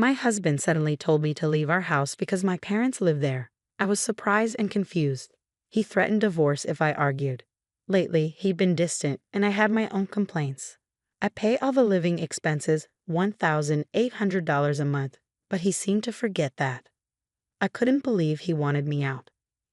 My husband suddenly told me to leave our house because my parents live there. I was surprised and confused. He threatened divorce if I argued. Lately, he'd been distant, and I had my own complaints. I pay all the living expenses, $1,800 a month, but he seemed to forget that. I couldn't believe he wanted me out.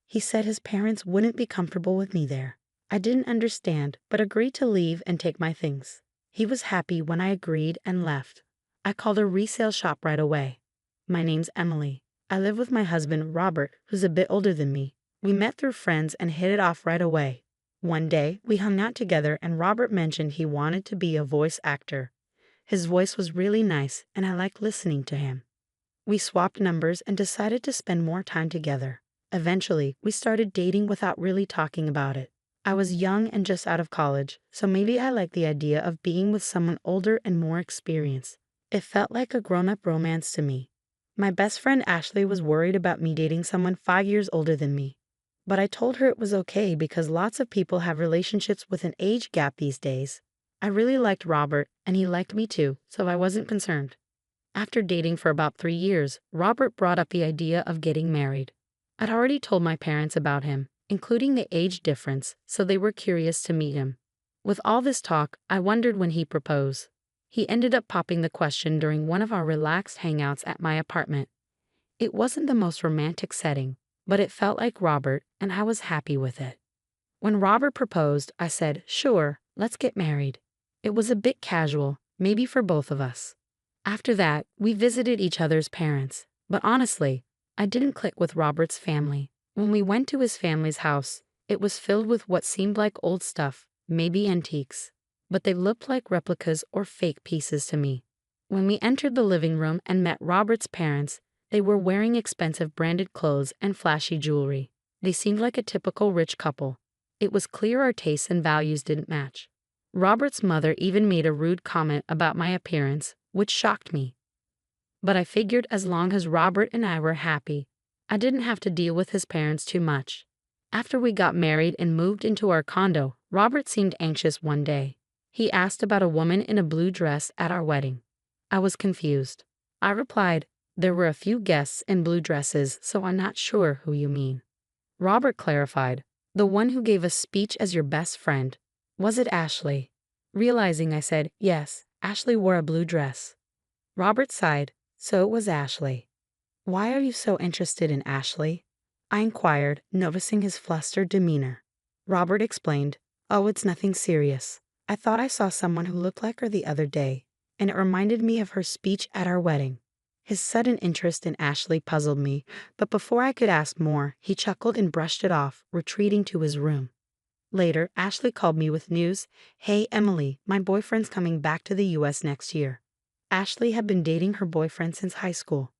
He said his parents wouldn't be comfortable with me there. I didn't understand, but agreed to leave and take my things. He was happy when I agreed and left. I called a resale shop right away. My name's Emily. I live with my husband, Robert, who's a bit older than me. We met through friends and hit it off right away. One day, we hung out together and Robert mentioned he wanted to be a voice actor. His voice was really nice and I liked listening to him. We swapped numbers and decided to spend more time together. Eventually, we started dating without really talking about it. I was young and just out of college, so maybe I liked the idea of being with someone older and more experienced. It felt like a grown-up romance to me. My best friend Ashley was worried about me dating someone 5 years older than me. But I told her it was okay because lots of people have relationships with an age gap these days. I really liked Robert, and he liked me too, so I wasn't concerned. After dating for about 3 years, Robert brought up the idea of getting married. I'd already told my parents about him, including the age difference, so they were curious to meet him. With all this talk, I wondered when he'd propose. He ended up popping the question during one of our relaxed hangouts at my apartment. It wasn't the most romantic setting, but it felt like Robert, and I was happy with it. When Robert proposed, I said, "Sure, let's get married." It was a bit casual, maybe for both of us. After that, we visited each other's parents, but honestly, I didn't click with Robert's family. When we went to his family's house, it was filled with what seemed like old stuff, maybe antiques, but they looked like replicas or fake pieces to me. When we entered the living room and met Robert's parents, they were wearing expensive branded clothes and flashy jewelry. They seemed like a typical rich couple. It was clear our tastes and values didn't match. Robert's mother even made a rude comment about my appearance, which shocked me. But I figured as long as Robert and I were happy, I didn't have to deal with his parents too much. After we got married and moved into our condo, Robert seemed anxious one day. He asked about a woman in a blue dress at our wedding. I was confused. I replied, "There were a few guests in blue dresses, so I'm not sure who you mean." Robert clarified, "The one who gave a speech as your best friend. Was it Ashley?" Realizing I said, "Yes, Ashley wore a blue dress." Robert sighed, "So it was Ashley. Why are you so interested in Ashley?" I inquired, noticing his flustered demeanor. Robert explained, "Oh, it's nothing serious. I thought I saw someone who looked like her the other day, and it reminded me of her speech at our wedding." His sudden interest in Ashley puzzled me, but before I could ask more, he chuckled and brushed it off, retreating to his room. Later, Ashley called me with news. "Hey, Emily, my boyfriend's coming back to the US next year." Ashley had been dating her boyfriend since high school.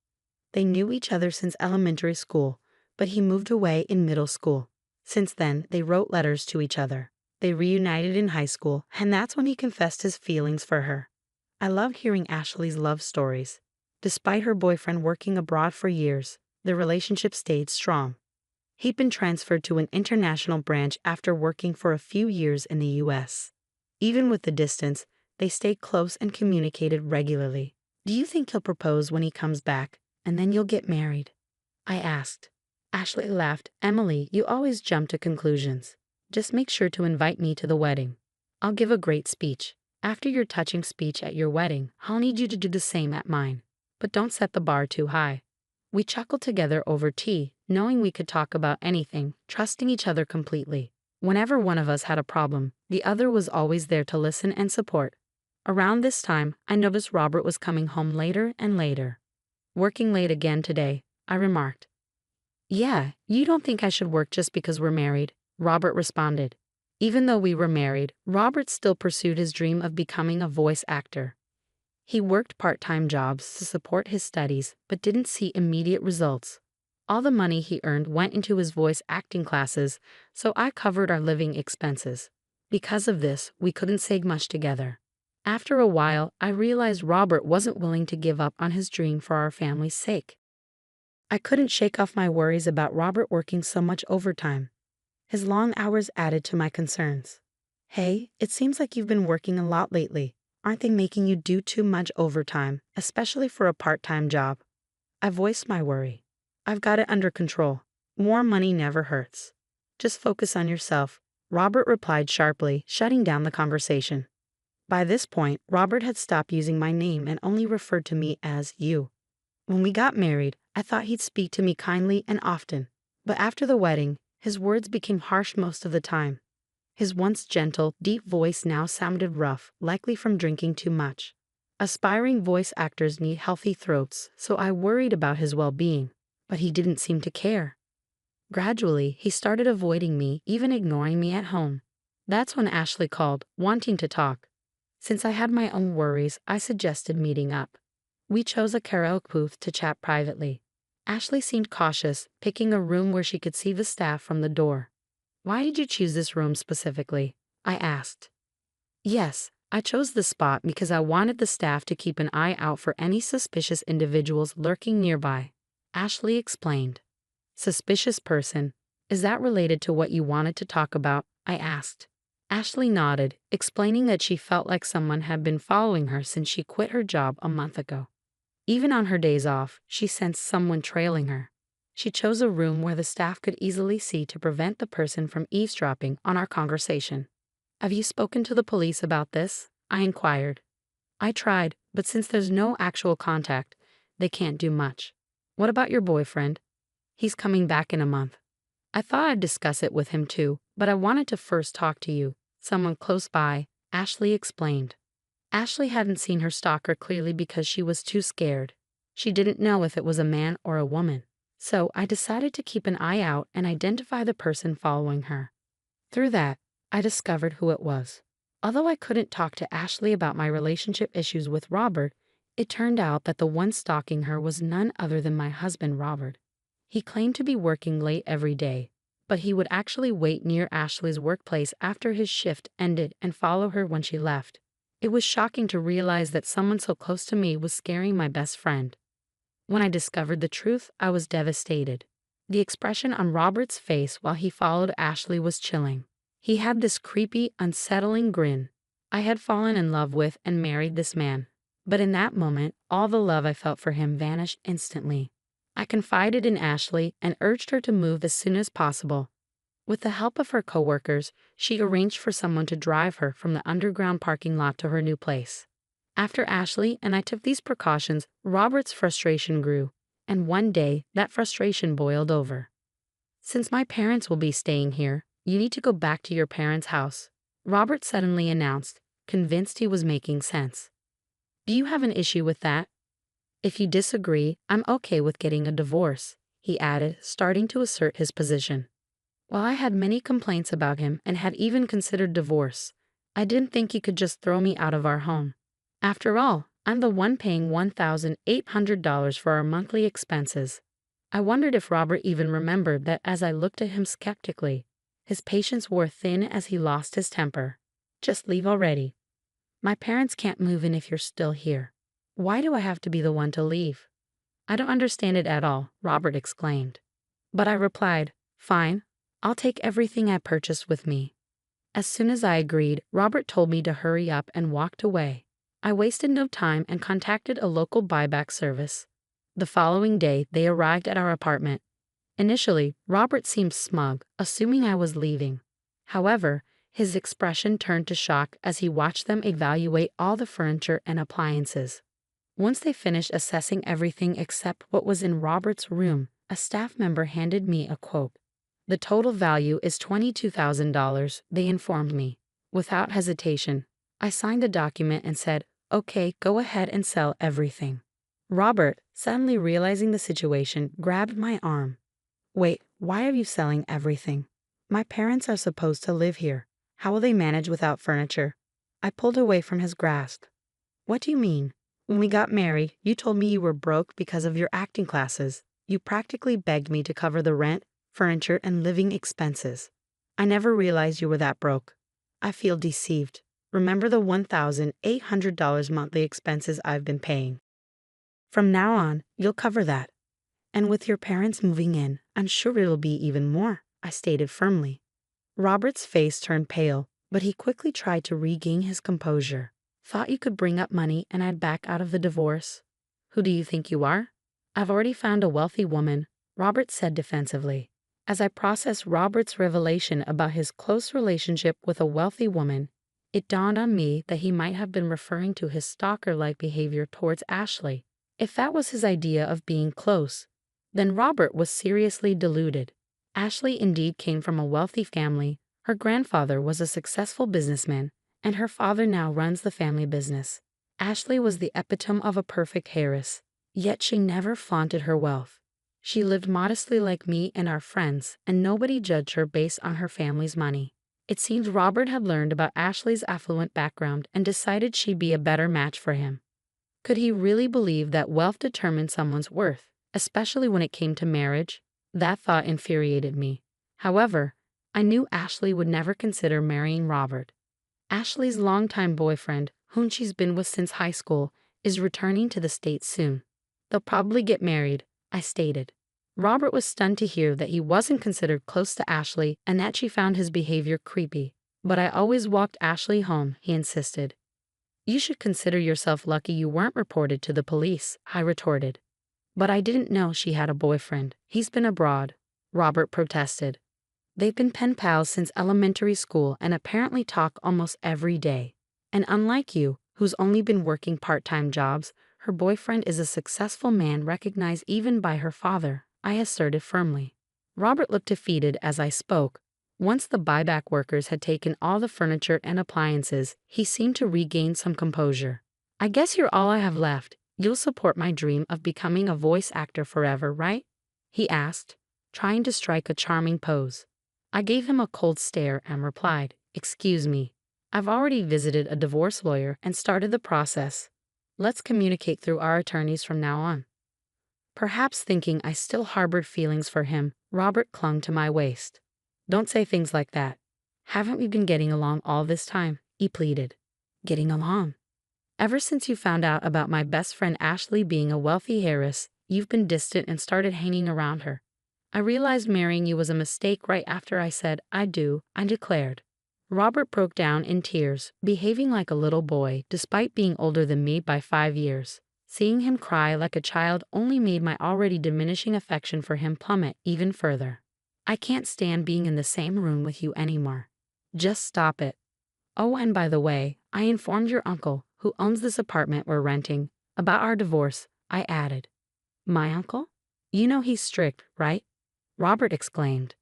They knew each other since elementary school, but he moved away in middle school. Since then, they wrote letters to each other. They reunited in high school, and that's when he confessed his feelings for her. I loved hearing Ashley's love stories. Despite her boyfriend working abroad for years, their relationship stayed strong. He'd been transferred to an international branch after working for a few years in the US. Even with the distance, they stayed close and communicated regularly. "Do you think he'll propose when he comes back, and then you'll get married?" I asked. Ashley laughed. "Emily, you always jump to conclusions. Just make sure to invite me to the wedding. I'll give a great speech. After your touching speech at your wedding, I'll need you to do the same at mine. But don't set the bar too high." We chuckled together over tea, knowing we could talk about anything, trusting each other completely. Whenever one of us had a problem, the other was always there to listen and support. Around this time, I noticed Robert was coming home later and later. "Working late again today," I remarked. "Yeah, you don't think I should work just because we're married," Robert responded. Even though we were married, Robert still pursued his dream of becoming a voice actor. He worked part-time jobs to support his studies, but didn't see immediate results. All the money he earned went into his voice acting classes, so I covered our living expenses. Because of this, we couldn't say much together. After a while, I realized Robert wasn't willing to give up on his dream for our family's sake. I couldn't shake off my worries about Robert working so much overtime. His long hours added to my concerns. "Hey, it seems like you've been working a lot lately. Aren't they making you do too much overtime, especially for a part-time job? I voiced my worry. I've got it under control. More money never hurts. Just focus on yourself, Robert replied sharply, shutting down the conversation. By this point, Robert had stopped using my name and only referred to me as you. When we got married, I thought he'd speak to me kindly and often, but after the wedding, his words became harsh most of the time. His once gentle, deep voice now sounded rough, likely from drinking too much. Aspiring voice actors need healthy throats, so I worried about his well-being, but he didn't seem to care. Gradually, he started avoiding me, even ignoring me at home. That's when Ashley called, wanting to talk. Since I had my own worries, I suggested meeting up. We chose a karaoke booth to chat privately. Ashley seemed cautious, picking a room where she could see the staff from the door. Why did you choose this room specifically? I asked. Yes, I chose this spot because I wanted the staff to keep an eye out for any suspicious individuals lurking nearby. Ashley explained. Suspicious person. Is that related to what you wanted to talk about? I asked. Ashley nodded, explaining that she felt like someone had been following her since she quit her job a month ago. Even on her days off, she sensed someone trailing her. She chose a room where the staff could easily see to prevent the person from eavesdropping on our conversation. Have you spoken to the police about this? I inquired. I tried, but since there's no actual contact, they can't do much. What about your boyfriend? He's coming back in a month. I thought I'd discuss it with him too, but I wanted to first talk to you, someone close by, Ashley explained. Ashley hadn't seen her stalker clearly because she was too scared. She didn't know if it was a man or a woman. So I decided to keep an eye out and identify the person following her. Through that, I discovered who it was. Although I couldn't talk to Ashley about my relationship issues with Robert, it turned out that the one stalking her was none other than my husband, Robert. He claimed to be working late every day, but he would actually wait near Ashley's workplace after his shift ended and follow her when she left. It was shocking to realize that someone so close to me was scaring my best friend. When I discovered the truth, I was devastated. The expression on Robert's face while he followed Ashley was chilling. He had this creepy, unsettling grin. I had fallen in love with and married this man. But in that moment, all the love I felt for him vanished instantly. I confided in Ashley and urged her to move as soon as possible. With the help of her coworkers, she arranged for someone to drive her from the underground parking lot to her new place. After Ashley and I took these precautions, Robert's frustration grew, and one day that frustration boiled over. Since my parents will be staying here, you need to go back to your parents' house, Robert suddenly announced, convinced he was making sense. Do you have an issue with that? If you disagree, I'm okay with getting a divorce, he added, starting to assert his position. While I had many complaints about him and had even considered divorce, I didn't think he could just throw me out of our home. After all, I'm the one paying $1,800 for our monthly expenses. I wondered if Robert even remembered that as I looked at him skeptically, his patience wore thin as he lost his temper. Just leave already. My parents can't move in if you're still here. Why do I have to be the one to leave? I don't understand it at all, Robert exclaimed. But I replied, fine, I'll take everything I purchased with me. As soon as I agreed, Robert told me to hurry up and walked away. I wasted no time and contacted a local buyback service. The following day, they arrived at our apartment. Initially, Robert seemed smug, assuming I was leaving. However, his expression turned to shock as he watched them evaluate all the furniture and appliances. Once they finished assessing everything except what was in Robert's room, a staff member handed me a quote. The total value is $22,000, they informed me. Without hesitation, I signed the document and said, okay, go ahead and sell everything. Robert, suddenly realizing the situation, grabbed my arm. Wait, why are you selling everything? My parents are supposed to live here. How will they manage without furniture? I pulled away from his grasp. What do you mean? When we got married, you told me you were broke because of your acting classes. You practically begged me to cover the rent, furniture, and living expenses. I never realized you were that broke. I feel deceived. Remember the $1,800 monthly expenses I've been paying. From now on, you'll cover that. And with your parents moving in, I'm sure it'll be even more, I stated firmly. Robert's face turned pale, but he quickly tried to regain his composure. Thought you could bring up money and I'd back out of the divorce? Who do you think you are? I've already found a wealthy woman, Robert said defensively. As I processed Robert's revelation about his close relationship with a wealthy woman, it dawned on me that he might have been referring to his stalker-like behavior towards Ashley. If that was his idea of being close, then Robert was seriously deluded. Ashley indeed came from a wealthy family. Her grandfather was a successful businessman, and her father now runs the family business. Ashley was the epitome of a perfect heiress, yet she never flaunted her wealth. She lived modestly like me and our friends, and nobody judged her based on her family's money. It seems Robert had learned about Ashley's affluent background and decided she'd be a better match for him. Could he really believe that wealth determined someone's worth, especially when it came to marriage? That thought infuriated me. However, I knew Ashley would never consider marrying Robert. Ashley's longtime boyfriend, whom she's been with since high school, is returning to the States soon. They'll probably get married, I stated. Robert was stunned to hear that he wasn't considered close to Ashley and that she found his behavior creepy. But I always walked Ashley home, he insisted. You should consider yourself lucky you weren't reported to the police, I retorted. But I didn't know she had a boyfriend. He's been abroad, Robert protested. They've been pen pals since elementary school and apparently talk almost every day. And unlike you, who's only been working part-time jobs, her boyfriend is a successful man recognized even by her father, I asserted firmly. Robert looked defeated as I spoke. Once the buyback workers had taken all the furniture and appliances, he seemed to regain some composure. I guess you're all I have left. You'll support my dream of becoming a voice actor forever, right? He asked, trying to strike a charming pose. I gave him a cold stare and replied, "Excuse me. I've already visited a divorce lawyer and started the process. Let's communicate through our attorneys from now on." Perhaps thinking I still harbored feelings for him, Robert clung to my waist. "Don't say things like that. Haven't we been getting along all this time?" he pleaded. "Getting along? Ever since you found out about my best friend Ashley being a wealthy heiress, you've been distant and started hanging around her. I realized marrying you was a mistake right after I said, 'I do,'" I declared. Robert broke down in tears, behaving like a little boy despite being older than me by 5 years. Seeing him cry like a child only made my already diminishing affection for him plummet even further. "I can't stand being in the same room with you anymore. Just stop it. Oh, and by the way, I informed your uncle, who owns this apartment we're renting, about our divorce," I added. "My uncle? You know he's strict, right?" Robert exclaimed.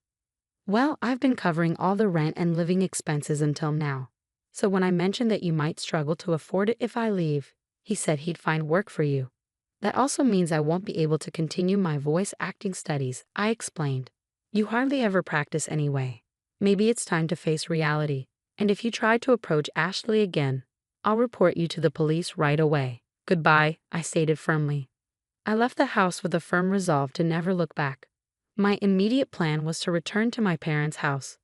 "Well, I've been covering all the rent and living expenses until now. So when I mentioned that you might struggle to afford it if I leave, he said he'd find work for you. That also means I won't be able to continue my voice acting studies," I explained. "You hardly ever practice anyway. Maybe it's time to face reality. And if you try to approach Ashley again, I'll report you to the police right away." "Goodbye," I stated firmly. I left the house with a firm resolve to never look back. My immediate plan was to return to my parents' house.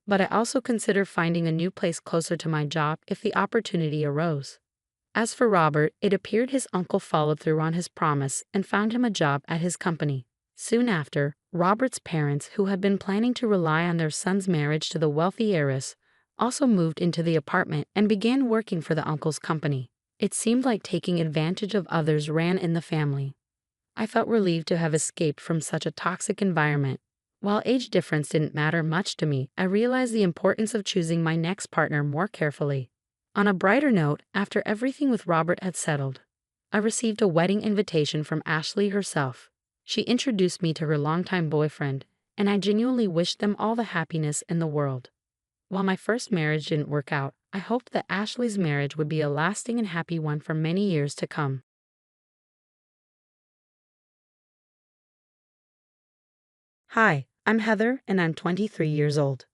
But I also considered finding a new place closer to my job if the opportunity arose. As for Robert, it appeared his uncle followed through on his promise and found him a job at his company. Soon after, Robert's parents, who had been planning to rely on their son's marriage to the wealthy heiress, also moved into the apartment and began working for the uncle's company. It seemed like taking advantage of others ran in the family. I felt relieved to have escaped from such a toxic environment. While age difference didn't matter much to me, I realized the importance of choosing my next partner more carefully. On a brighter note, after everything with Robert had settled, I received a wedding invitation from Ashley herself. She introduced me to her longtime boyfriend, and I genuinely wished them all the happiness in the world. While my first marriage didn't work out, I hoped that Ashley's marriage would be a lasting and happy one for many years to come. Hi, I'm Heather, and I'm 23 years old.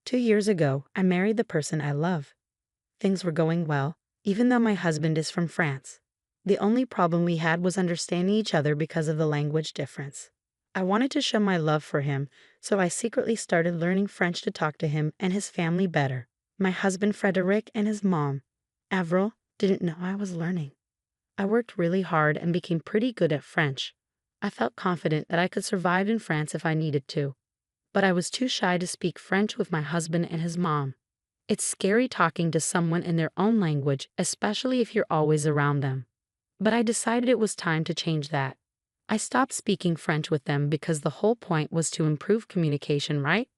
2 years ago, I married the person I love. Things were going well, even though my husband is from France. The only problem we had was understanding each other because of the language difference. I wanted to show my love for him, so I secretly started learning French to talk to him and his family better. My husband Frederic and his mom, Avril, didn't know I was learning. I worked really hard and became pretty good at French. I felt confident that I could survive in France if I needed to, but I was too shy to speak French with my husband and his mom. It's scary talking to someone in their own language, especially if you're always around them. But I decided it was time to change that. I stopped speaking French with them because the whole point was to improve communication, right?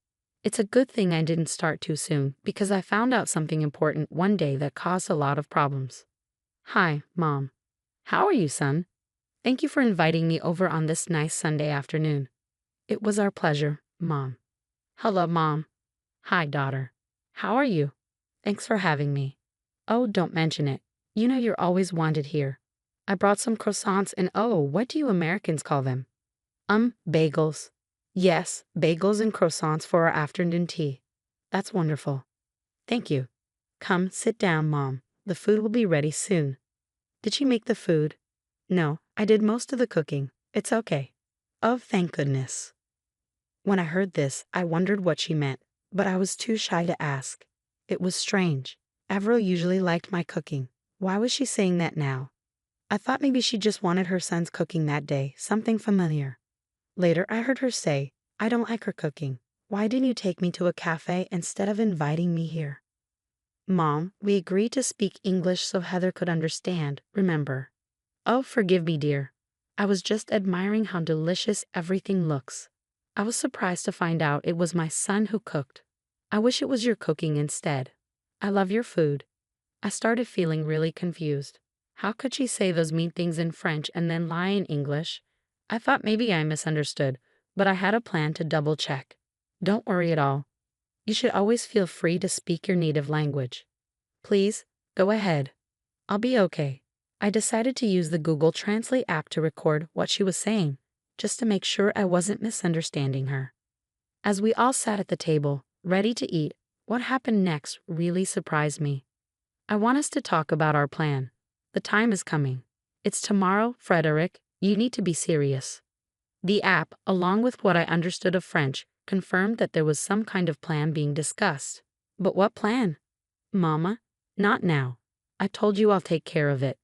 It's a good thing I didn't start too soon because I found out something important one day that caused a lot of problems. Hi, Mom. How are you, son? Thank you for inviting me over on this nice Sunday afternoon. It was our pleasure, Mom. Hello, Mom. Hi, daughter. How are you? Thanks for having me. Oh, don't mention it. You know you're always wanted here. I brought some croissants and what do you Americans call them? Bagels. Yes, bagels and croissants for our afternoon tea. That's wonderful. Thank you. Come, sit down, Mom. The food will be ready soon. Did she make the food? No, I did most of the cooking. It's okay. Oh, thank goodness. When I heard this, I wondered what she meant, but I was too shy to ask. It was strange. Avril usually liked my cooking. Why was she saying that now? I thought maybe she just wanted her son's cooking that day, something familiar. Later, I heard her say, I don't like her cooking. Why didn't you take me to a cafe instead of inviting me here? Mom, we agreed to speak English so Heather could understand, remember? Oh, forgive me, dear. I was just admiring how delicious everything looks. I was surprised to find out it was my son who cooked. I wish it was your cooking instead. I love your food. I started feeling really confused. How could she say those mean things in French and then lie in English? I thought maybe I misunderstood, but I had a plan to double check. Don't worry at all. You should always feel free to speak your native language. Please, go ahead. I'll be okay. I decided to use the Google Translate app to record what she was saying, just to make sure I wasn't misunderstanding her. As we all sat at the table, ready to eat, what happened next really surprised me. I want us to talk about our plan. The time is coming. It's tomorrow, Frederick. You need to be serious. The app, along with what I understood of French, confirmed that there was some kind of plan being discussed. But what plan? Mama, not now. I told you I'll take care of it.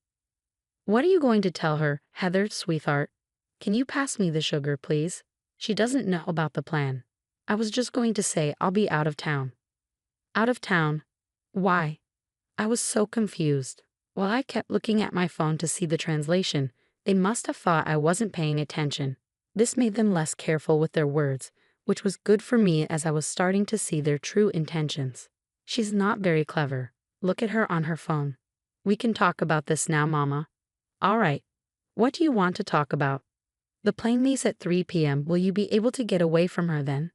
What are you going to tell her, Heather, sweetheart? Can you pass me the sugar, please? She doesn't know about the plan. I was just going to say I'll be out of town. Out of town? Why? I was so confused. While I kept looking at my phone to see the translation, they must have thought I wasn't paying attention. This made them less careful with their words, which was good for me as I was starting to see their true intentions. She's not very clever. Look at her on her phone. We can talk about this now, Mama. All right. What do you want to talk about? The plane leaves at 3 p.m. Will you be able to get away from her then?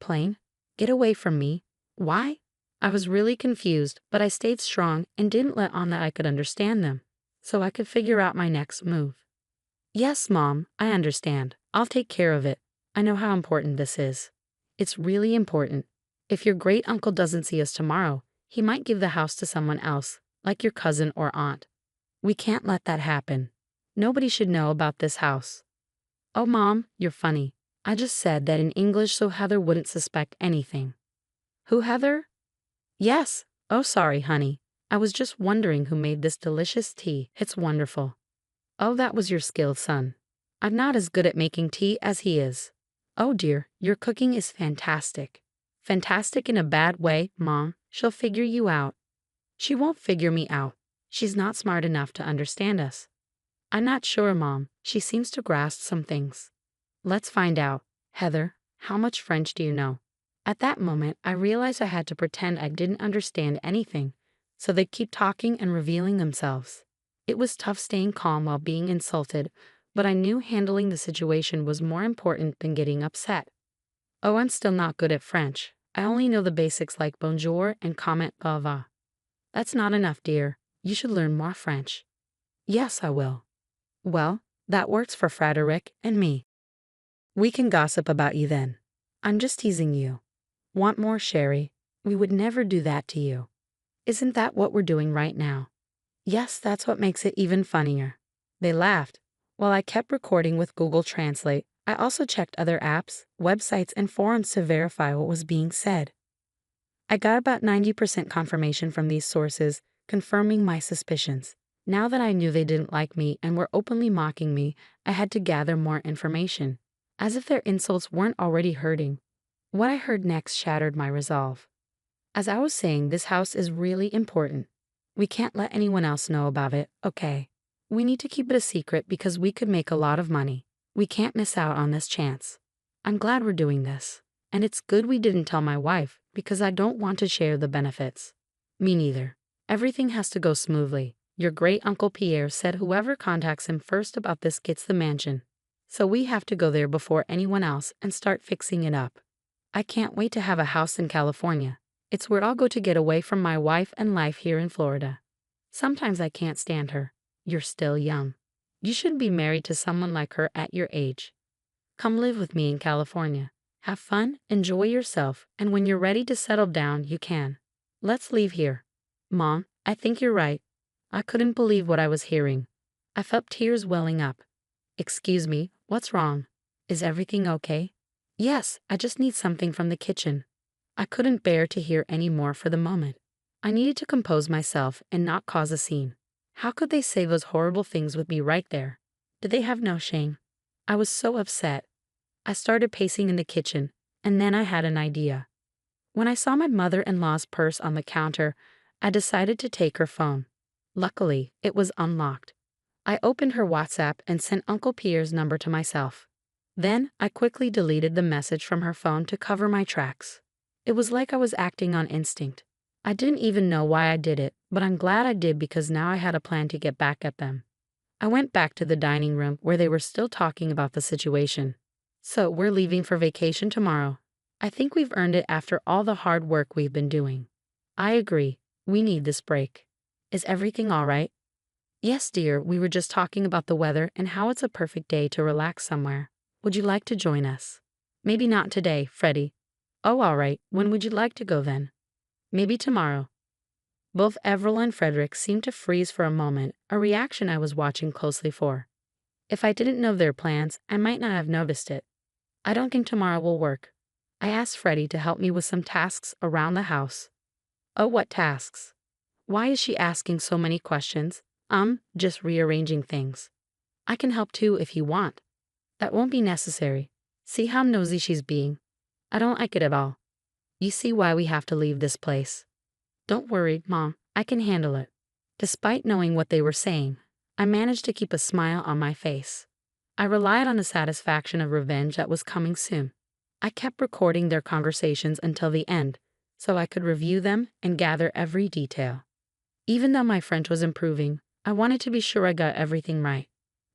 Plane? Get away from me? Why? I was really confused, but I stayed strong and didn't let on that I could understand them, so I could figure out my next move. Yes, Mom, I understand. I'll take care of it. I know how important this is. It's really important. If your great uncle doesn't see us tomorrow, he might give the house to someone else, like your cousin or aunt. We can't let that happen. Nobody should know about this house. Oh, Mom, you're funny. I just said that in English so Heather wouldn't suspect anything. Who, Heather? Yes. Oh, sorry, honey. I was just wondering who made this delicious tea. It's wonderful. Oh, that was your skill, son. I'm not as good at making tea as he is. Oh dear, your cooking is fantastic. Fantastic in a bad way, Mom. She'll figure you out. She won't figure me out. She's not smart enough to understand us. I'm not sure, Mom. She seems to grasp some things. Let's find out. Heather, how much French do you know? At that moment, I realized I had to pretend I didn't understand anything, so they'd keep talking and revealing themselves. It was tough staying calm while being insulted, but I knew handling the situation was more important than getting upset. Oh, I'm still not good at French. I only know the basics like bonjour and comment va. That's not enough, dear. You should learn more French. Yes, I will. Well, that works for Frederick and me. We can gossip about you then. I'm just teasing you. Want more, Sherry? We would never do that to you. Isn't that what we're doing right now? Yes, that's what makes it even funnier. They laughed. While I kept recording with Google Translate, I also checked other apps, websites, and forums to verify what was being said. I got about 90% confirmation from these sources, confirming my suspicions. Now that I knew they didn't like me and were openly mocking me, I had to gather more information. As if their insults weren't already hurting. What I heard next shattered my resolve. As I was saying, this house is really important. We can't let anyone else know about it, okay? We need to keep it a secret because we could make a lot of money. We can't miss out on this chance. I'm glad we're doing this. And it's good we didn't tell my wife because I don't want to share the benefits. Me neither. Everything has to go smoothly. Your great Uncle Pierre said whoever contacts him first about this gets the mansion. So we have to go there before anyone else and start fixing it up. I can't wait to have a house in California. It's where I'll go to get away from my wife and life here in Florida. Sometimes I can't stand her. You're still young. You shouldn't be married to someone like her at your age. Come live with me in California. Have fun, enjoy yourself, and when you're ready to settle down, you can. Let's leave here. Mom, I think you're right. I couldn't believe what I was hearing. I felt tears welling up. Excuse me, what's wrong? Is everything okay? Yes, I just need something from the kitchen. I couldn't bear to hear any more for the moment. I needed to compose myself and not cause a scene. How could they say those horrible things with me right there? Did they have no shame? I was so upset. I started pacing in the kitchen, and then I had an idea. When I saw my mother-in-law's purse on the counter, I decided to take her phone. Luckily, it was unlocked. I opened her WhatsApp and sent Uncle Pierre's number to myself. Then, I quickly deleted the message from her phone to cover my tracks. It was like I was acting on instinct. I didn't even know why I did it, but I'm glad I did because now I had a plan to get back at them. I went back to the dining room where they were still talking about the situation. So, we're leaving for vacation tomorrow. I think we've earned it after all the hard work we've been doing. I agree. We need this break. Is everything all right? Yes, dear, we were just talking about the weather and how it's a perfect day to relax somewhere. Would you like to join us? Maybe not today, Freddie. Oh, all right. When would you like to go then? Maybe tomorrow. Both Avril and Frederick seemed to freeze for a moment, a reaction I was watching closely for. If I didn't know their plans, I might not have noticed it. I don't think tomorrow will work. I asked Freddie to help me with some tasks around the house. Oh, what tasks? Why is she asking so many questions? Just rearranging things. I can help too if you want. That won't be necessary. See how nosy she's being? I don't like it at all. You see why we have to leave this place. Don't worry, Mom, I can handle it. Despite knowing what they were saying, I managed to keep a smile on my face. I relied on the satisfaction of revenge that was coming soon. I kept recording their conversations until the end, so I could review them and gather every detail. Even though my French was improving, I wanted to be sure I got everything right.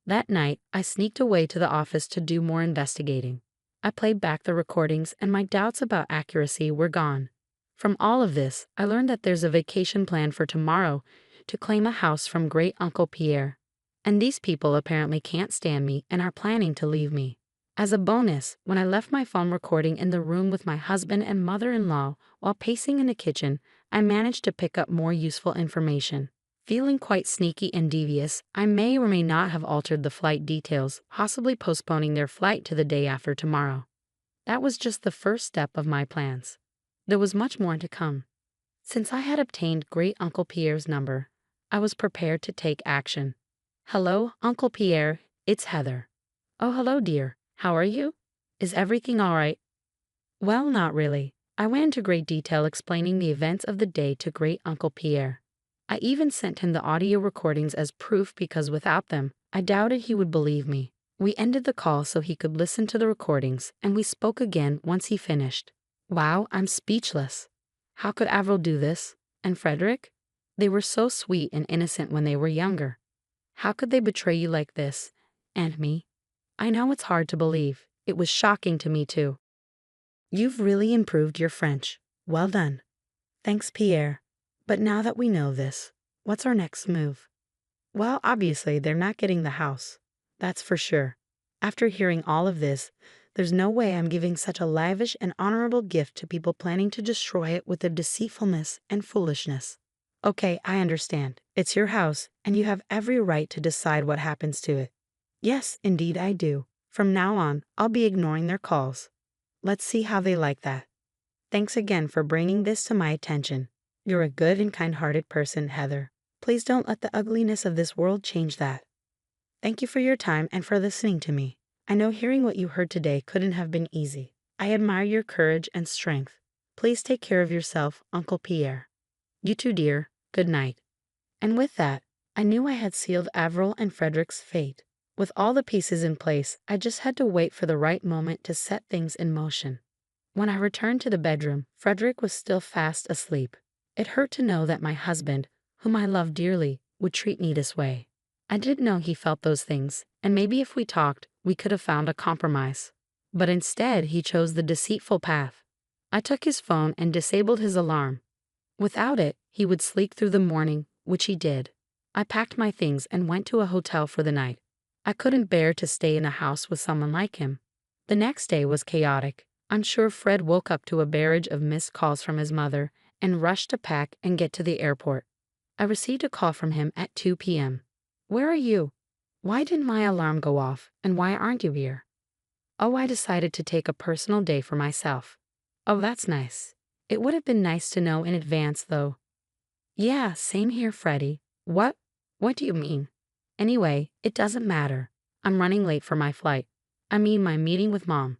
That night, I sneaked away to the office to do more investigating. I played back the recordings and my doubts about accuracy were gone. From all of this, I learned that there's a vacation plan for tomorrow to claim a house from Great Uncle Pierre. And these people apparently can't stand me and are planning to leave me. As a bonus, when I left my phone recording in the room with my husband and mother-in-law while pacing in the kitchen, I managed to pick up more useful information. Feeling quite sneaky and devious, I may or may not have altered the flight details, possibly postponing their flight to the day after tomorrow. That was just the first step of my plans. There was much more to come. Since I had obtained Great Uncle Pierre's number, I was prepared to take action. Hello, Uncle Pierre, it's Heather. Oh, hello, dear. How are you? Is everything all right? Well, not really. I went into great detail explaining the events of the day to Great Uncle Pierre. I even sent him the audio recordings as proof because without them, I doubted he would believe me. We ended the call so he could listen to the recordings, and we spoke again once he finished. Wow, I'm speechless. How could Avril do this? And Frederick? They were so sweet and innocent when they were younger. How could they betray you like this? And me? I know it's hard to believe. It was shocking to me too. You've really improved your French. Well done. Thanks, Pierre. But now that we know this, what's our next move? Well, obviously, they're not getting the house. That's for sure. After hearing all of this, there's no way I'm giving such a lavish and honorable gift to people planning to destroy it with their deceitfulness and foolishness. Okay, I understand. It's your house, and you have every right to decide what happens to it. Yes, indeed I do. From now on, I'll be ignoring their calls. Let's see how they like that. Thanks again for bringing this to my attention. You're a good and kind-hearted person, Heather. Please don't let the ugliness of this world change that. Thank you for your time and for listening to me. I know hearing what you heard today couldn't have been easy. I admire your courage and strength. Please take care of yourself, Uncle Pierre. You too, dear. Good night. And with that, I knew I had sealed Avril and Frederick's fate. With all the pieces in place, I just had to wait for the right moment to set things in motion. When I returned to the bedroom, Frederick was still fast asleep. It hurt to know that my husband, whom I loved dearly, would treat me this way. I didn't know he felt those things, and maybe if we talked, we could have found a compromise. But instead, he chose the deceitful path. I took his phone and disabled his alarm. Without it, he would sleep through the morning, which he did. I packed my things and went to a hotel for the night. I couldn't bear to stay in a house with someone like him. The next day was chaotic. I'm sure Fred woke up to a barrage of missed calls from his mother and rushed to pack and get to the airport. I received a call from him at 2 p.m. Where are you? Why didn't my alarm go off, and why aren't you here? Oh, I decided to take a personal day for myself. Oh, that's nice. It would have been nice to know in advance, though. Yeah, same here, Freddie. What? What do you mean? Anyway, it doesn't matter. I'm running late for my flight. I mean my meeting with Mom.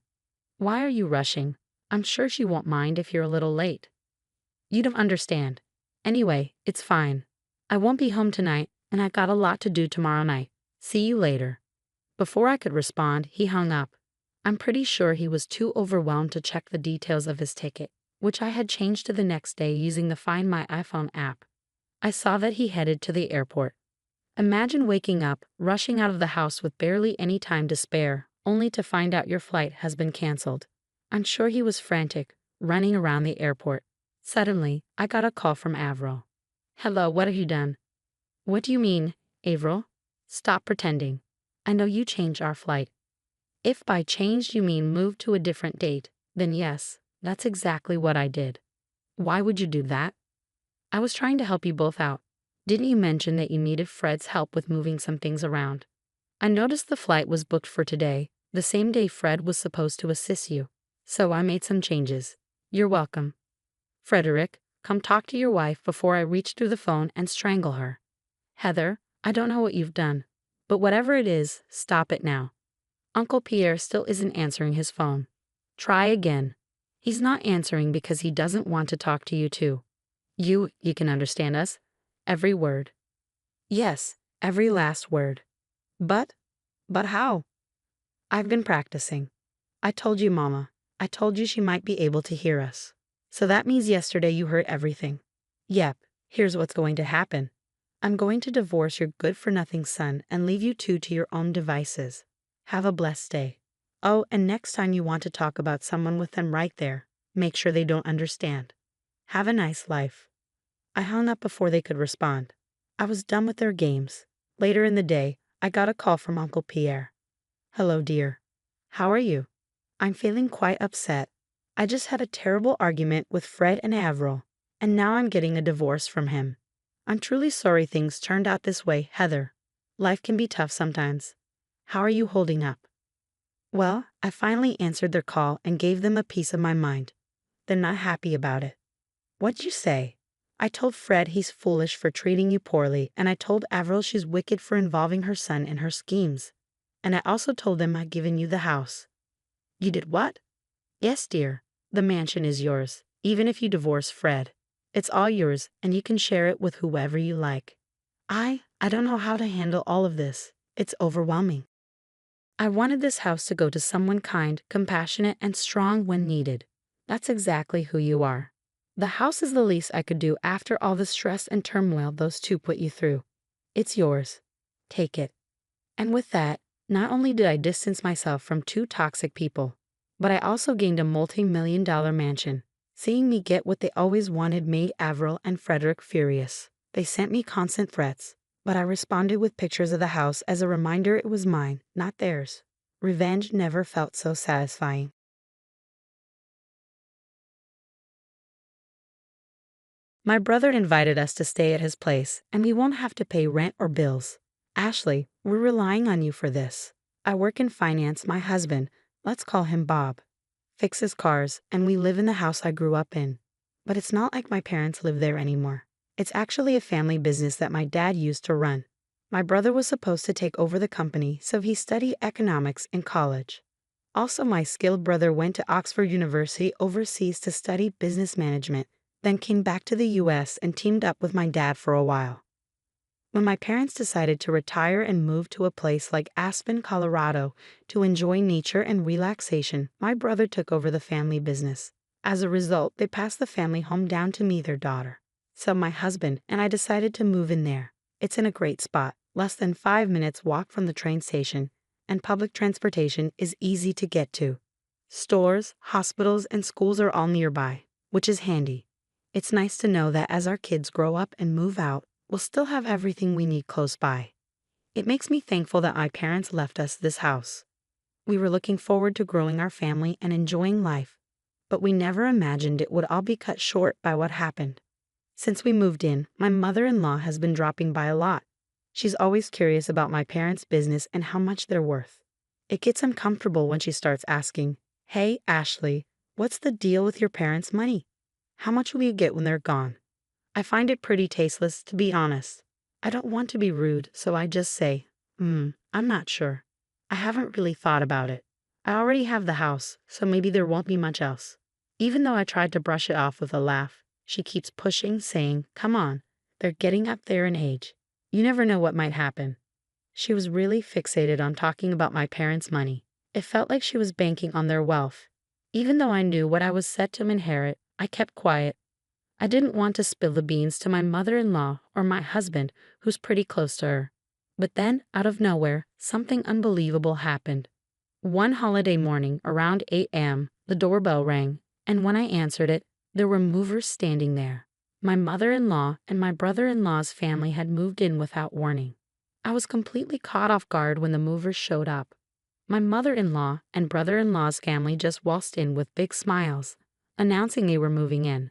Why are you rushing? I'm sure she won't mind if you're a little late. You don't understand. Anyway, it's fine. I won't be home tonight, and I got a lot to do tomorrow night. See you later. Before I could respond, he hung up. I'm pretty sure he was too overwhelmed to check the details of his ticket, which I had changed to the next day using the Find My iPhone app. I saw that he headed to the airport. Imagine waking up, rushing out of the house with barely any time to spare, only to find out your flight has been canceled. I'm sure he was frantic, running around the airport. Suddenly, I got a call from Avril. Hello, what have you done? What do you mean, Avril? Stop pretending. I know you changed our flight. If by changed you mean moved to a different date, then yes, that's exactly what I did. Why would you do that? I was trying to help you both out. Didn't you mention that you needed Fred's help with moving some things around? I noticed the flight was booked for today, the same day Fred was supposed to assist you. So I made some changes. You're welcome. Frederick, come talk to your wife before I reach through the phone and strangle her. Heather, I don't know what you've done, but whatever it is, stop it now. Uncle Pierre still isn't answering his phone. Try again. He's not answering because he doesn't want to talk to you too. You can understand us? Every word. Yes, every last word. But how? I've been practicing. I told you, Mama. I told you she might be able to hear us. So that means yesterday you heard everything. Yep, here's what's going to happen. I'm going to divorce your good-for-nothing son and leave you two to your own devices. Have a blessed day. Oh, and next time you want to talk about someone with them right there, make sure they don't understand. Have a nice life. I hung up before they could respond. I was done with their games. Later in the day, I got a call from Uncle Pierre. Hello, dear. How are you? I'm feeling quite upset. I just had a terrible argument with Fred and Avril, and now I'm getting a divorce from him. I'm truly sorry things turned out this way, Heather. Life can be tough sometimes. How are you holding up? Well, I finally answered their call and gave them a piece of my mind. They're not happy about it. What'd you say? I told Fred he's foolish for treating you poorly, and I told Avril she's wicked for involving her son in her schemes. And I also told them I'd given you the house. You did what? Yes, dear. The mansion is yours, even if you divorce Fred. It's all yours, and you can share it with whoever you like. I don't know how to handle all of this. It's overwhelming. I wanted this house to go to someone kind, compassionate, and strong when needed. That's exactly who you are. The house is the least I could do after all the stress and turmoil those two put you through. It's yours. Take it. And with that, not only did I distance myself from two toxic people, but I also gained a multi-million-dollar mansion. Seeing me get what they always wanted made Avril and Frederick furious. They sent me constant threats, but I responded with pictures of the house as a reminder it was mine, not theirs. Revenge never felt so satisfying. My brother invited us to stay at his place, and we won't have to pay rent or bills. Ashley, we're relying on you for this. I work in finance. My husband, let's call him Bob, fixes cars, and we live in the house I grew up in. But it's not like my parents live there anymore. It's actually a family business that my dad used to run. My brother was supposed to take over the company, so he studied economics in college. Also, my skilled brother went to Oxford University overseas to study business management, then came back to the US and teamed up with my dad for a while. When my parents decided to retire and move to a place like Aspen, Colorado, to enjoy nature and relaxation, my brother took over the family business. As a result, they passed the family home down to me, their daughter. So my husband and I decided to move in there. It's in a great spot, less than 5 minutes walk from the train station, and public transportation is easy to get to. Stores, hospitals, and schools are all nearby, which is handy. It's nice to know that as our kids grow up and move out, we'll still have everything we need close by. It makes me thankful that my parents left us this house. We were looking forward to growing our family and enjoying life, but we never imagined it would all be cut short by what happened. Since we moved in, my mother-in-law has been dropping by a lot. She's always curious about my parents' business and how much they're worth. It gets uncomfortable when she starts asking, "Hey, Ashley, what's the deal with your parents' money? How much will you get when they're gone?" I find it pretty tasteless, to be honest. I don't want to be rude, so I just say, I'm not sure. I haven't really thought about it. I already have the house, so maybe there won't be much else. Even though I tried to brush it off with a laugh, she keeps pushing, saying, "Come on, they're getting up there in age. You never know what might happen." She was really fixated on talking about my parents' money. It felt like she was banking on their wealth. Even though I knew what I was set to inherit, I kept quiet. I didn't want to spill the beans to my mother-in-law or my husband, who's pretty close to her. But then, out of nowhere, something unbelievable happened. One holiday morning, around 8 a.m., the doorbell rang, and when I answered it, there were movers standing there. My mother-in-law and my brother-in-law's family had moved in without warning. I was completely caught off guard when the movers showed up. My mother-in-law and brother-in-law's family just waltzed in with big smiles, announcing they were moving in.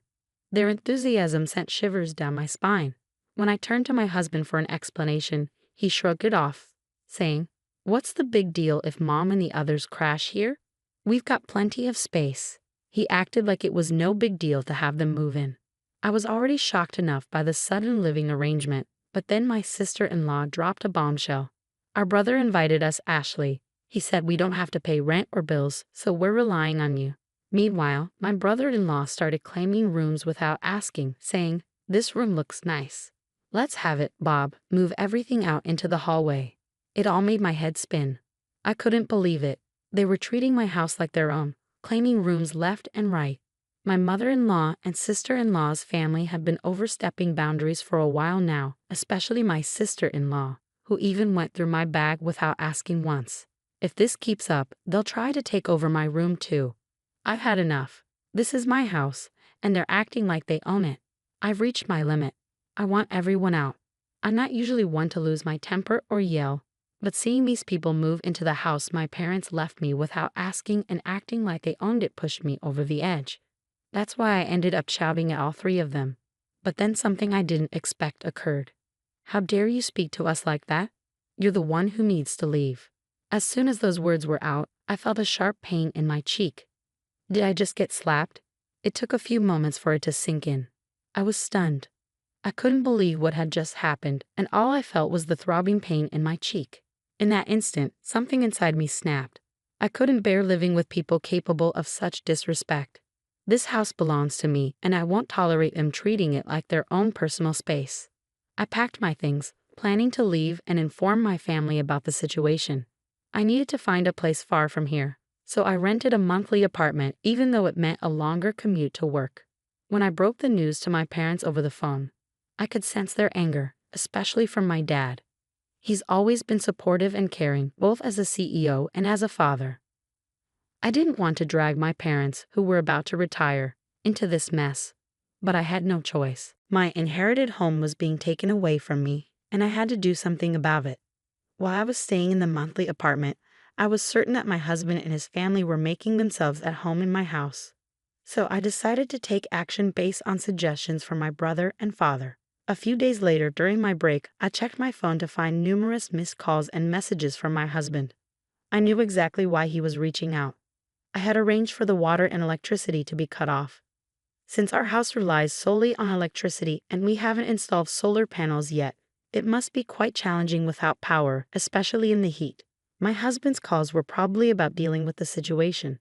Their enthusiasm sent shivers down my spine. When I turned to my husband for an explanation, he shrugged it off, saying, "What's the big deal if Mom and the others crash here? We've got plenty of space." He acted like it was no big deal to have them move in. I was already shocked enough by the sudden living arrangement, but then my sister-in-law dropped a bombshell. "Our brother invited us, Ashley. He said we don't have to pay rent or bills, so we're relying on you." Meanwhile, my brother-in-law started claiming rooms without asking, saying, "This room looks nice. Let's have it, Bob. Move everything out into the hallway." It all made my head spin. I couldn't believe it. They were treating my house like their own, claiming rooms left and right. My mother-in-law and sister-in-law's family have been overstepping boundaries for a while now, especially my sister-in-law, who even went through my bag without asking once. If this keeps up, they'll try to take over my room too. I've had enough. This is my house, and they're acting like they own it. I've reached my limit. I want everyone out. I'm not usually one to lose my temper or yell, but seeing these people move into the house my parents left me without asking and acting like they owned it pushed me over the edge. That's why I ended up shouting at all three of them. But then something I didn't expect occurred. "How dare you speak to us like that? You're the one who needs to leave." As soon as those words were out, I felt a sharp pain in my cheek. Did I just get slapped? It took a few moments for it to sink in. I was stunned. I couldn't believe what had just happened, and all I felt was the throbbing pain in my cheek. In that instant, something inside me snapped. I couldn't bear living with people capable of such disrespect. This house belongs to me, and I won't tolerate them treating it like their own personal space. I packed my things, planning to leave and inform my family about the situation. I needed to find a place far from here, so I rented a monthly apartment even though it meant a longer commute to work. When I broke the news to my parents over the phone, I could sense their anger, especially from my dad. He's always been supportive and caring, both as a CEO and as a father. I didn't want to drag my parents, who were about to retire, into this mess, but I had no choice. My inherited home was being taken away from me, and I had to do something about it. While I was staying in the monthly apartment, I was certain that my husband and his family were making themselves at home in my house. So I decided to take action based on suggestions from my brother and father. A few days later, during my break, I checked my phone to find numerous missed calls and messages from my husband. I knew exactly why he was reaching out. I had arranged for the water and electricity to be cut off. Since our house relies solely on electricity and we haven't installed solar panels yet, it must be quite challenging without power, especially in the heat. My husband's calls were probably about dealing with the situation.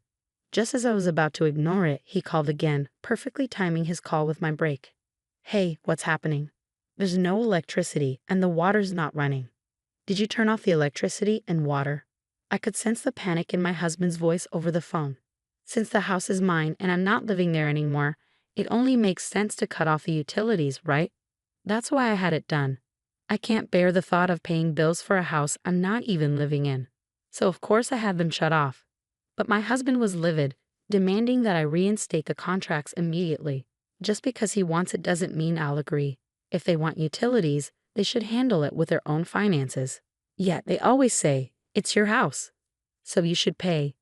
Just as I was about to ignore it, he called again, perfectly timing his call with my break. "Hey, what's happening? There's no electricity and the water's not running. Did you turn off the electricity and water?" I could sense the panic in my husband's voice over the phone. Since the house is mine and I'm not living there anymore, it only makes sense to cut off the utilities, right? That's why I had it done. I can't bear the thought of paying bills for a house I'm not even living in. So of course I had them shut off. But my husband was livid, demanding that I reinstate the contracts immediately. Just because he wants it doesn't mean I'll agree. If they want utilities, they should handle it with their own finances. Yet they always say, "It's your house, so you should pay."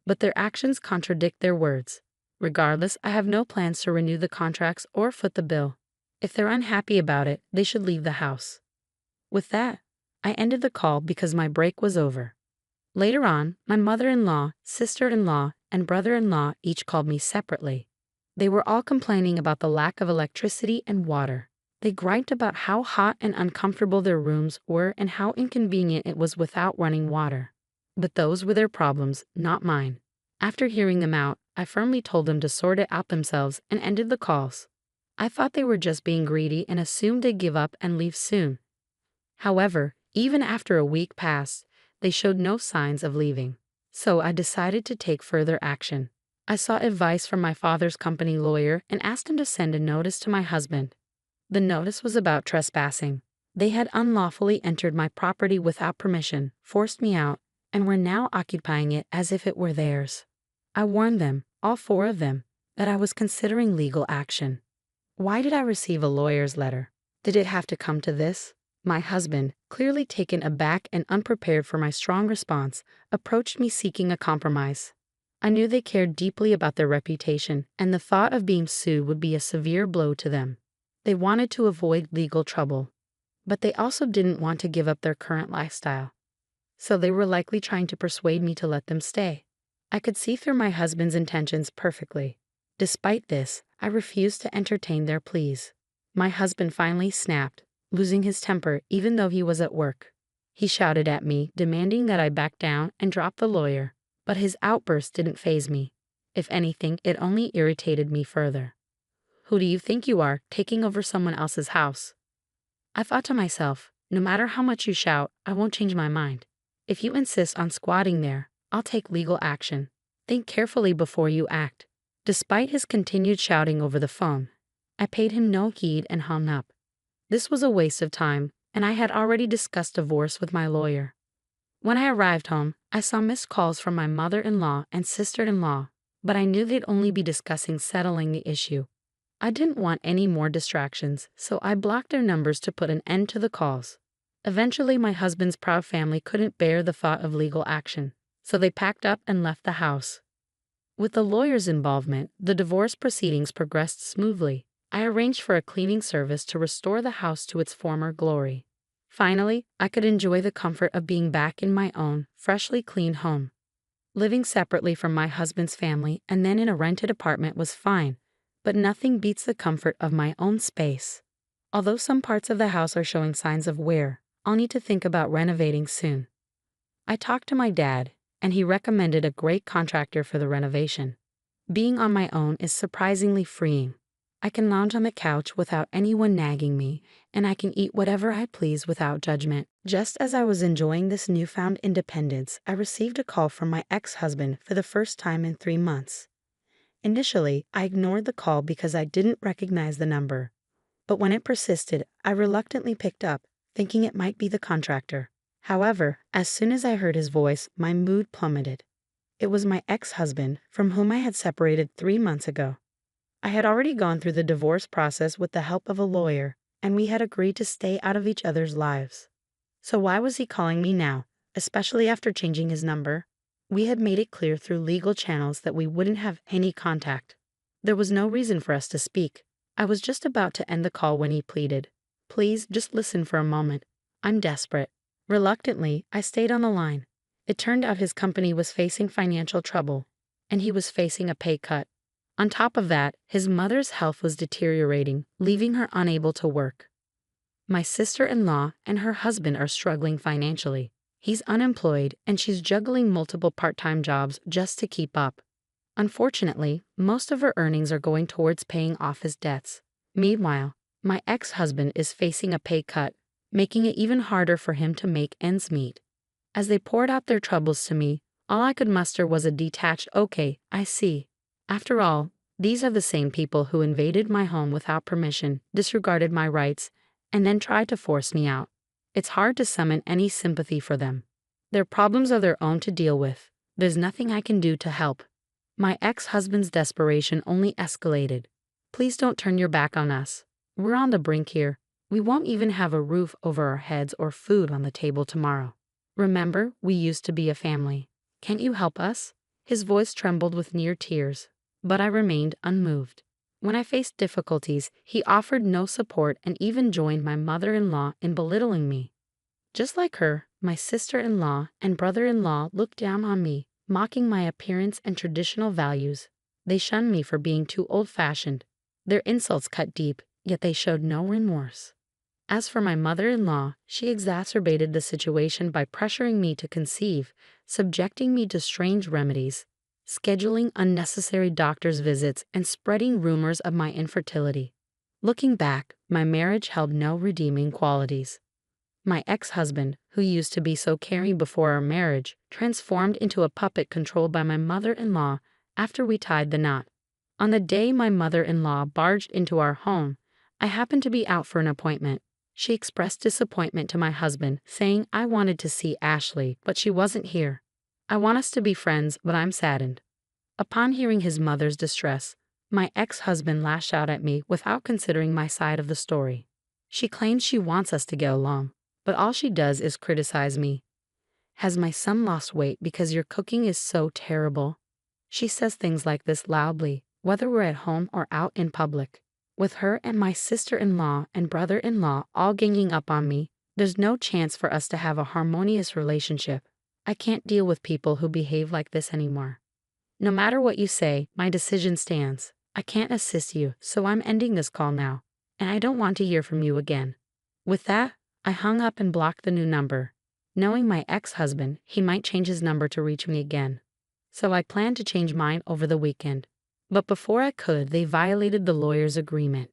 But their actions contradict their words. Regardless, I have no plans to renew the contracts or foot the bill. If they're unhappy about it, they should leave the house. With that, I ended the call because my break was over. Later on, my mother-in-law, sister-in-law, and brother-in-law each called me separately. They were all complaining about the lack of electricity and water. They griped about how hot and uncomfortable their rooms were and how inconvenient it was without running water. But those were their problems, not mine. After hearing them out, I firmly told them to sort it out themselves and ended the calls. I thought they were just being greedy and assumed they'd give up and leave soon. However, even after a week passed, they showed no signs of leaving. So I decided to take further action. I sought advice from my father's company lawyer and asked him to send a notice to my husband. The notice was about trespassing. They had unlawfully entered my property without permission, forced me out, and were now occupying it as if it were theirs. I warned them, all four of them, that I was considering legal action. Why did I receive a lawyer's letter? Did it have to come to this? My husband, clearly taken aback and unprepared for my strong response, approached me seeking a compromise. I knew they cared deeply about their reputation, and the thought of being sued would be a severe blow to them. They wanted to avoid legal trouble, but they also didn't want to give up their current lifestyle. So they were likely trying to persuade me to let them stay. I could see through my husband's intentions perfectly. Despite this, I refused to entertain their pleas. My husband finally snapped, losing his temper even though he was at work. He shouted at me, demanding that I back down and drop the lawyer, but his outburst didn't faze me. If anything, it only irritated me further. "Who do you think you are, taking over someone else's house?" I thought to myself, no matter how much you shout, I won't change my mind. If you insist on squatting there, I'll take legal action. Think carefully before you act. Despite his continued shouting over the phone, I paid him no heed and hung up. This was a waste of time, and I had already discussed divorce with my lawyer. When I arrived home, I saw missed calls from my mother-in-law and sister-in-law, but I knew they'd only be discussing settling the issue. I didn't want any more distractions, so I blocked their numbers to put an end to the calls. Eventually, my husband's proud family couldn't bear the thought of legal action, so they packed up and left the house. With the lawyer's involvement, the divorce proceedings progressed smoothly. I arranged for a cleaning service to restore the house to its former glory. Finally, I could enjoy the comfort of being back in my own, freshly cleaned home. Living separately from my husband's family and then in a rented apartment was fine, but nothing beats the comfort of my own space. Although some parts of the house are showing signs of wear, I'll need to think about renovating soon. I talked to my dad, and he recommended a great contractor for the renovation. Being on my own is surprisingly freeing. I can lounge on the couch without anyone nagging me, and I can eat whatever I please without judgment. Just as I was enjoying this newfound independence, I received a call from my ex-husband for the first time in 3 months. Initially, I ignored the call because I didn't recognize the number. But when it persisted, I reluctantly picked up, thinking it might be the contractor. However, as soon as I heard his voice, my mood plummeted. It was my ex-husband, from whom I had separated 3 months ago. I had already gone through the divorce process with the help of a lawyer, and we had agreed to stay out of each other's lives. So why was he calling me now, especially after changing his number? We had made it clear through legal channels that we wouldn't have any contact. There was no reason for us to speak. I was just about to end the call when he pleaded, "Please, just listen for a moment. I'm desperate." Reluctantly, I stayed on the line. It turned out his company was facing financial trouble, and he was facing a pay cut. On top of that, his mother's health was deteriorating, leaving her unable to work. My sister-in-law and her husband are struggling financially. He's unemployed and she's juggling multiple part-time jobs just to keep up. Unfortunately, most of her earnings are going towards paying off his debts. Meanwhile, my ex-husband is facing a pay cut, making it even harder for him to make ends meet. As they poured out their troubles to me, all I could muster was a detached, "Okay, I see." After all, these are the same people who invaded my home without permission, disregarded my rights, and then tried to force me out. It's hard to summon any sympathy for them. Their problems are their own to deal with. There's nothing I can do to help. My ex-husband's desperation only escalated. "Please don't turn your back on us. We're on the brink here. We won't even have a roof over our heads or food on the table tomorrow. Remember, we used to be a family. Can't you help us?" His voice trembled with near tears, but I remained unmoved. When I faced difficulties, he offered no support and even joined my mother-in-law in belittling me. Just like her, my sister-in-law and brother-in-law looked down on me, mocking my appearance and traditional values. They shunned me for being too old-fashioned. Their insults cut deep, yet they showed no remorse. As for my mother-in-law, she exacerbated the situation by pressuring me to conceive, subjecting me to strange remedies, scheduling unnecessary doctor's visits, and spreading rumors of my infertility. Looking back, my marriage held no redeeming qualities. My ex-husband, who used to be so caring before our marriage, transformed into a puppet controlled by my mother-in-law after we tied the knot. On the day my mother-in-law barged into our home, I happened to be out for an appointment. She expressed disappointment to my husband, saying I wanted to see Ashley, but she wasn't here. "I want us to be friends, but I'm saddened." Upon hearing his mother's distress, my ex-husband lashed out at me without considering my side of the story. She claims she wants us to get along, but all she does is criticize me. "Has my son lost weight because your cooking is so terrible?" She says things like this loudly, whether we're at home or out in public. With her and my sister-in-law and brother-in-law all ganging up on me, there's no chance for us to have a harmonious relationship. I can't deal with people who behave like this anymore. No matter what you say, my decision stands. I can't assist you, so I'm ending this call now, and I don't want to hear from you again. With that, I hung up and blocked the new number. Knowing my ex-husband, he might change his number to reach me again. So I planned to change mine over the weekend. But before I could, they violated the lawyer's agreement.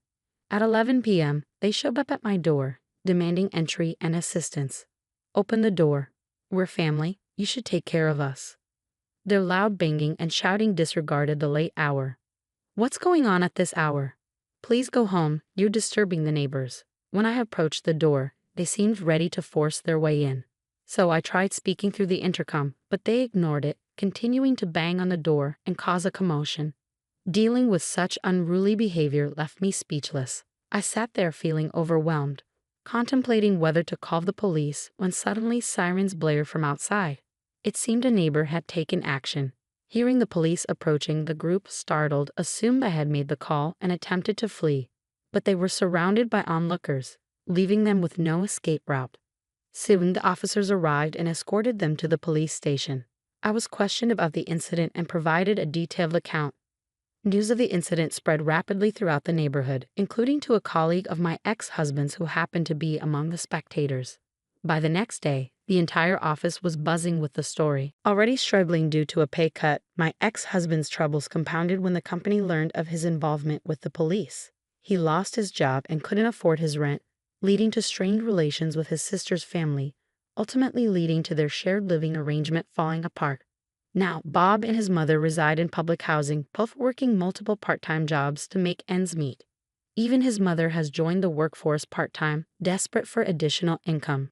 At 11 p.m., they showed up at my door, demanding entry and assistance. "Open the door. We're family. You should take care of us." Their loud banging and shouting disregarded the late hour. "What's going on at this hour? Please go home. You're disturbing the neighbors." When I approached the door, they seemed ready to force their way in. So I tried speaking through the intercom, but they ignored it, continuing to bang on the door and cause a commotion. Dealing with such unruly behavior left me speechless. I sat there feeling overwhelmed, contemplating whether to call the police when suddenly sirens blared from outside. It seemed a neighbor had taken action. Hearing the police approaching, the group, startled, assumed I had made the call and attempted to flee, but they were surrounded by onlookers, leaving them with no escape route. Soon the officers arrived and escorted them to the police station. I was questioned about the incident and provided a detailed account. News of the incident spread rapidly throughout the neighborhood, including to a colleague of my ex-husband's who happened to be among the spectators. By the next day, the entire office was buzzing with the story. Already struggling due to a pay cut, my ex-husband's troubles compounded when the company learned of his involvement with the police. He lost his job and couldn't afford his rent, leading to strained relations with his sister's family, ultimately leading to their shared living arrangement falling apart. Now, Bob and his mother reside in public housing, both working multiple part-time jobs to make ends meet. Even his mother has joined the workforce part-time, desperate for additional income.